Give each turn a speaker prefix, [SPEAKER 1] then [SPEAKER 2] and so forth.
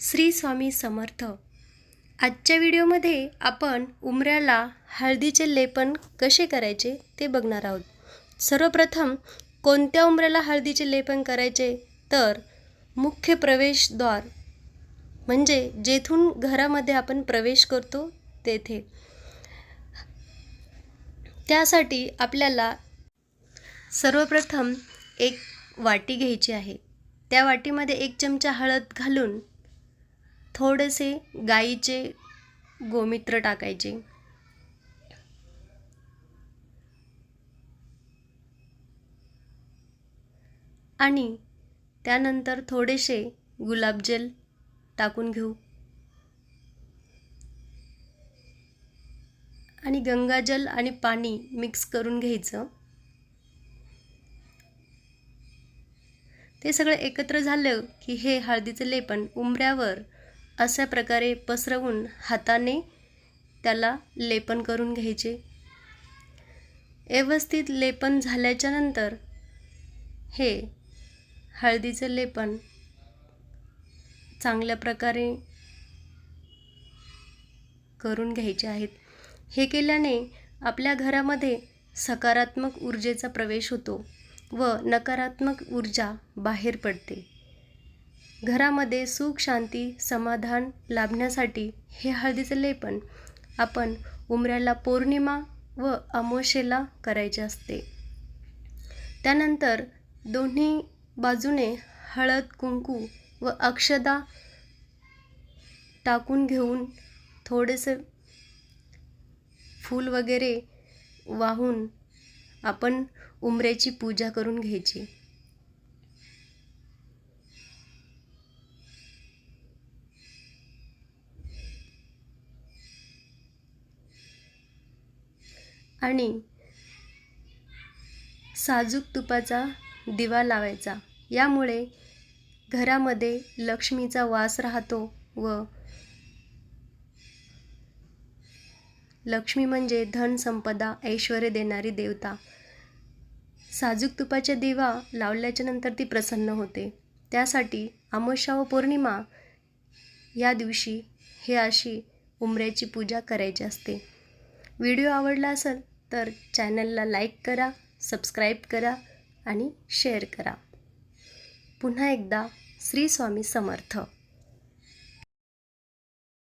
[SPEAKER 1] श्री स्वामी समर्थ। आजच्या व्हिडिओमध्ये आपण उंबऱ्याला हळदीचे लेपन कसे करायचे ते बघणार आहोत। सर्वप्रथम कोणत्या उंबऱ्याला हळदीचे लेपन करायचे तर मुख्य प्रवेशद्वार म्हणजे जेथून घरामध्ये आपण प्रवेश करतो तेथे। त्यासाठी आपल्याला सर्वप्रथम एक वाटी घ्यायची आहे। त्या वाटीमध्ये 1 चमचा हळद घालून थोडेसे गाईचे गोमूत्र टाकायचे आणि त्यानंतर थोडेसे गुलाबजल टाकून घेऊ आणि गंगाजल आणि पाणी मिक्स करून घ्यायचं। ते सगळं एकत्र झालं की हे हळदीचे लेपन उंबऱ्यावर अशा प्रकारे पसरवून हाताने त्याला लेपन करून घ्यायचे। व्यवस्थित लेपन झाल्याच्या नंतर हे हळदीचे लेपन चांगल्या प्रकारे करून घ्यायचे आहेत। हे केल्याने आपल्या घरामध्ये सकारात्मक ऊर्जेचा प्रवेश होतो व नकारात्मक ऊर्जा बाहेर पडते। घरामध्ये सुख शांती समाधान लाभण्यासाठी हे हळदीचे लेपन आपण उंबऱ्याला पौर्णिमा व अमावास्येला करायचे असते। त्यानंतर दोन्ही बाजूने हळद कुंकू व अक्षदा टाकून घेऊन थोडेसे फूल वगैरे वाहून आपण उंबऱ्याची पूजा करून घ्यायची। आणि साजूक तुपाचा दिवा लावायचा। यामुळे घरामध्ये लक्ष्मीचा वास राहतो व लक्ष्मी म्हणजे धन संपदा ऐश्वर्य देणारी देवता। साजूक तुपाचा दिवा लावल्याच्या नंतर ती प्रसन्न होते। त्यासाठी अमावस्या व पौर्णिमा या दिवशी हे अशी उंबऱ्याची पूजा करायची असते। व्हिडिओ आवडला असेल तर चॅनलला लाईक करा, सबस्क्राईब करा आणि शेअर करा। पुन्हा एकदा श्री स्वामी समर्थ।